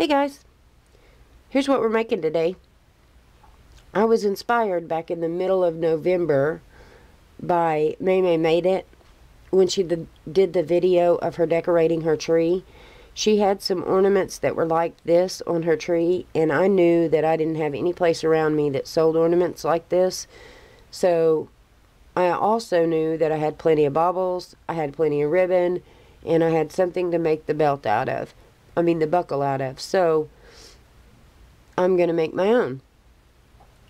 Hey guys, here's what we're making today. I was inspired back in the middle of November by May Made It when she did the video of her decorating her tree. She had some ornaments that were like this on her tree, and I knew that I didn't have any place around me that sold ornaments like this. So I also knew that I had plenty of baubles, I had plenty of ribbon, and I had something to make the belt out of. The buckle out of. So I'm going to make my own.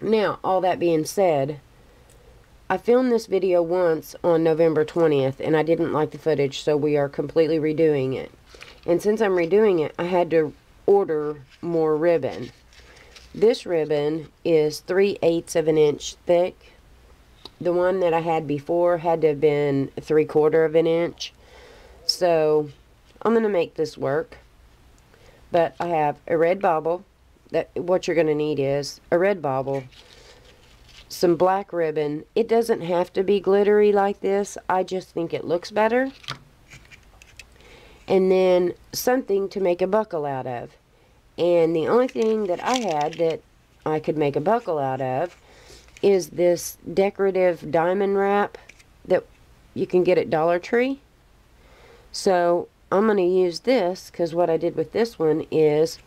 Now, all that being said, I filmed this video once on November 20th, and I didn't like the footage, so we are completely redoing it. And since I'm redoing it, I had to order more ribbon. This ribbon is 3/8 of an inch thick. The one that I had before had to have been 3/4 of an inch. So, I'm going to make this work. But I have a red bauble. What you're going to need is a red bauble, some black ribbon. It doesn't have to be glittery like this. I just think it looks better. And then something to make a buckle out of. And the only thing that I had that I could make a buckle out of is this decorative diamond wrap that you can get at Dollar Tree. So I'm going to use this because what I did with this one is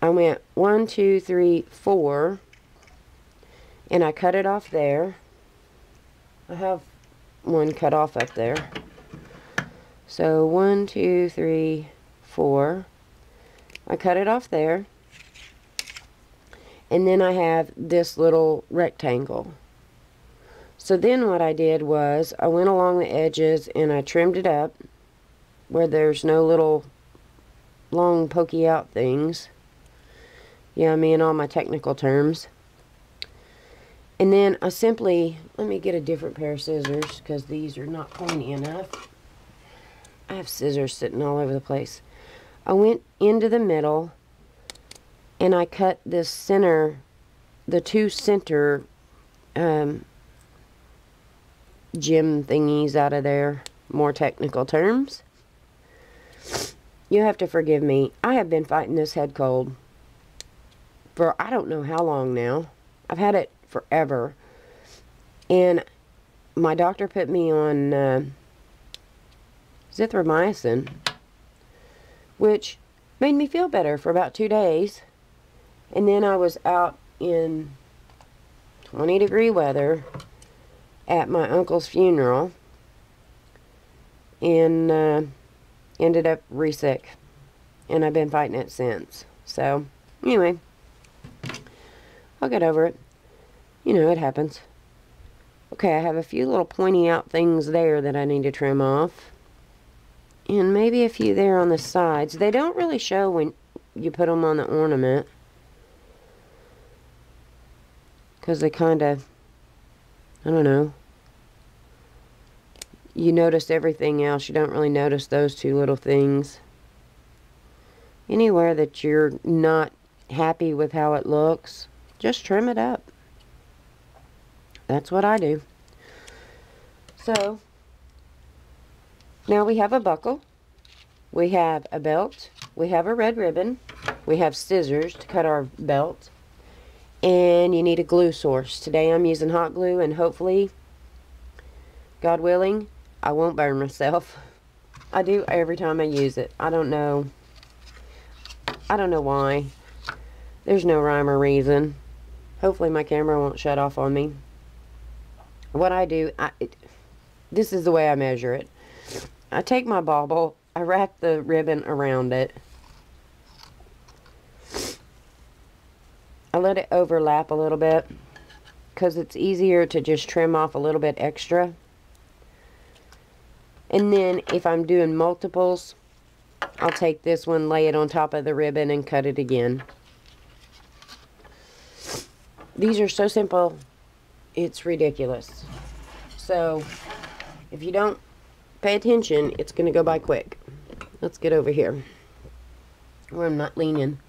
I went 1, 2, 3, 4, and I cut it off there. I have one cut off up there. So 1, 2, 3, 4. I cut it off there. And then I have this little rectangle. So then what I did was I went along the edges and I trimmed it up where there's no little long pokey out things. Yeah, me and all my technical terms. And then I simply, let me get a different pair of scissors because these are not pointy enough. I have scissors sitting all over the place. I went into the middle and I cut this center, the two center gem thingies out of there. More technical terms. You have to forgive me. I have been fighting this head cold for I don't know how long now. I've had it forever. And my doctor put me on zithromycin, which made me feel better for about 2 days. And then I was out in 20-degree weather at my uncle's funeral and ended up re-sick. And I've been fighting it since. So, anyway, I'll get over it. You know, it happens. Okay, I have a few little pointy out things there that I need to trim off. And maybe a few there on the sides. They don't really show when you put them on the ornament, because they kind of, I don't know. You notice everything else. You don't really notice those two little things. Anywhere that you're not happy with how it looks, just trim it up. That's what I do. So, now we have a buckle. We have a belt. We have a red ribbon. We have scissors to cut our belt. And you need a glue source. Today I'm using hot glue, and hopefully, God willing, I won't burn myself. I do every time I use it. I don't know why. There's no rhyme or reason. Hopefully my camera won't shut off on me. What I do, this is the way I measure it. I take my bauble, I wrap the ribbon around it. I let it overlap a little bit because it's easier to just trim off a little bit extra. And then if I'm doing multiples, I'll take this one, lay it on top of the ribbon, and cut it again. These are so simple, it's ridiculous. So, if you don't pay attention, it's going to go by quick. Let's get over here where I'm not leaning.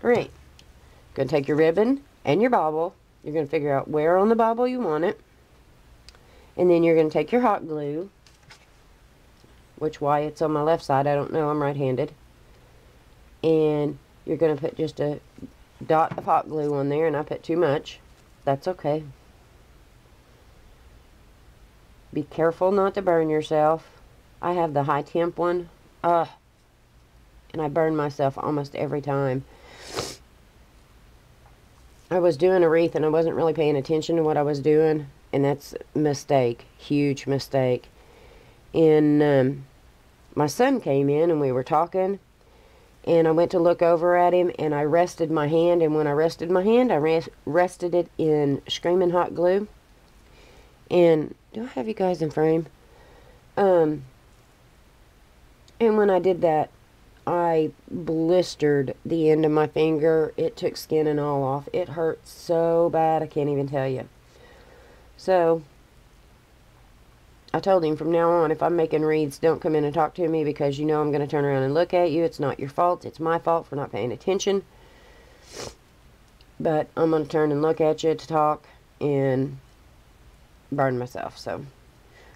Alright, going to take your ribbon and your bauble. You're going to figure out where on the bauble you want it. And then you're going to take your hot glue, which why it's on my left side, I don't know, I'm right-handed. And you're going to put just a dot of hot glue on there, and I put too much. That's okay. Be careful not to burn yourself. I have the high temp one. And I burn myself almost every time. I was doing a wreath and I wasn't really paying attention to what I was doing, and that's a mistake. Huge mistake. And my son came in and we were talking, and I went to look over at him and I rested my hand, and when I rested my hand, I rested it in screaming hot glue. And do I have you guys in frame? And when I did that, I blistered the end of my finger. It took skin and all off. It hurt so bad, I can't even tell you. So I told him from now on, if I'm making wreaths, don't come in and talk to me, because you know I'm going to turn around and look at you. It's not your fault. It's my fault for not paying attention. But I'm going to turn and look at you to talk and burn myself. So,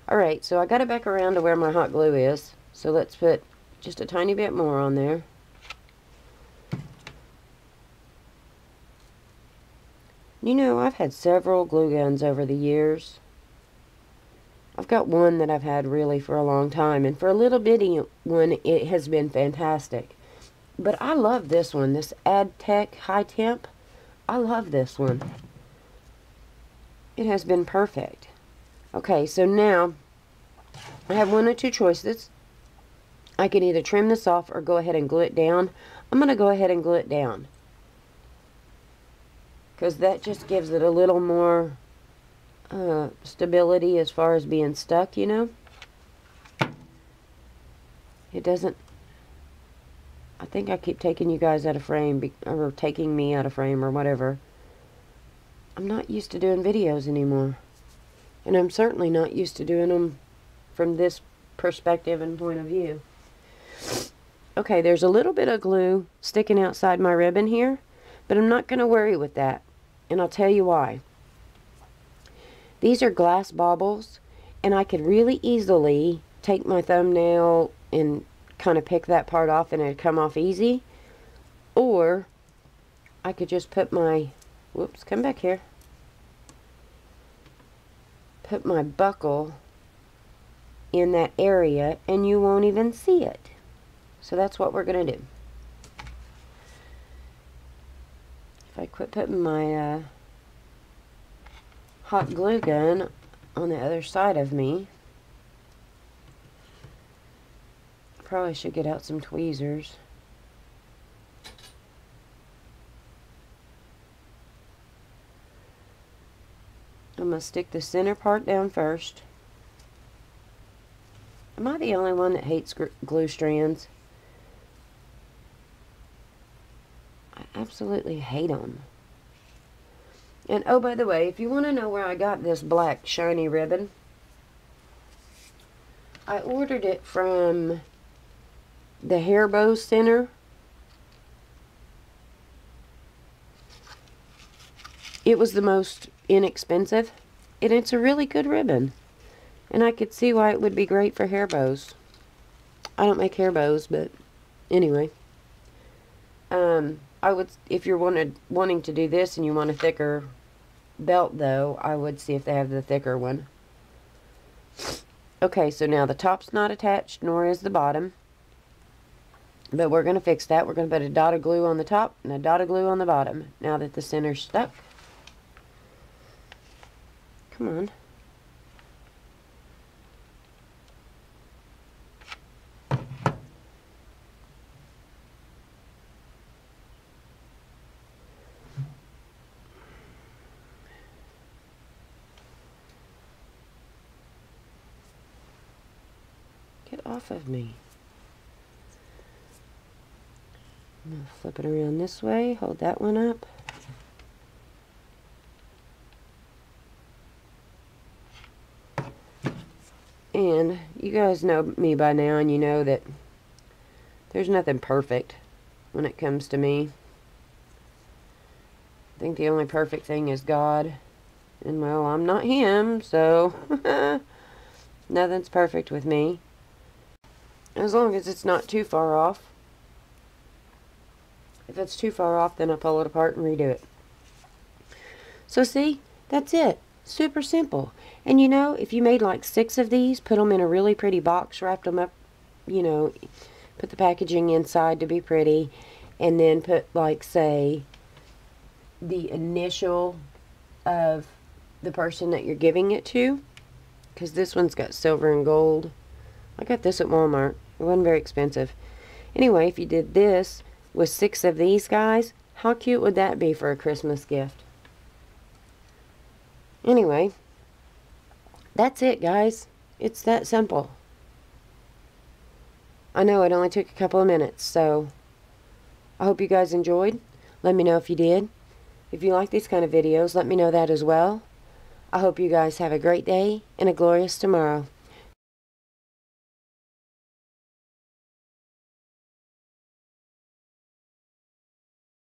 alright, so I got it back around to where my hot glue is. So let's put just a tiny bit more on there. You know, I've had several glue guns over the years. I've got one that I've had really for a long time, and for a little bitty one, it has been fantastic. But I love this one, this AdTech High Temp. I love this one. It has been perfect. Okay, so now I have one or two choices. I can either trim this off or go ahead and glue it down. I'm going to go ahead and glue it down, because that just gives it a little more stability as far as being stuck, you know. It doesn't... I think I keep taking you guys out of frame, or taking me out of frame, or whatever. I'm not used to doing videos anymore. And I'm certainly not used to doing them from this perspective and point of view. Okay, there's a little bit of glue sticking outside my ribbon here, but I'm not going to worry with that, and I'll tell you why. These are glass baubles, and I could really easily take my thumbnail and kind of pick that part off and it'd come off easy, or I could just put my, whoops, come back here, put my buckle in that area and you won't even see it. So that's what we're going to do. If I quit putting my hot glue gun on the other side of me, probably should get out some tweezers. I'm going to stick the center part down first. Am I the only one that hates glue strands? I absolutely hate them. And oh, by the way, if you want to know where I got this black shiny ribbon, I ordered it from the Hair Bow Center. It was the most inexpensive, and it's a really good ribbon. And I could see why it would be great for hair bows. I don't make hair bows, but anyway. I would, if you're wanting to do this and you want a thicker belt though, I would see if they have the thicker one. Okay, so now the top's not attached, nor is the bottom. But we're going to fix that. We're going to put a dot of glue on the top and a dot of glue on the bottom, now that the center's stuck. Come on. Get off of me. I'm going to flip it around this way, hold that one up. And you guys know me by now, and you know that there's nothing perfect when it comes to me. I think the only perfect thing is God. And well, I'm not Him, so nothing's perfect with me. As long as it's not too far off. If it's too far off, then I pull it apart and redo it. So see, that's it. Super simple. And you know, if you made like 6 of these, put them in a really pretty box, wrapped them up, you know, put the packaging inside to be pretty, and then put, like, say, the initial of the person that you're giving it to, because this one's got silver and gold. I got this at Walmart. It wasn't very expensive. Anyway, if you did this with 6 of these guys, how cute would that be for a Christmas gift? Anyway, that's it, guys. It's that simple. I know it only took a couple of minutes, so I hope you guys enjoyed. Let me know if you did. If you like these kind of videos, let me know that as well. I hope you guys have a great day and a glorious tomorrow.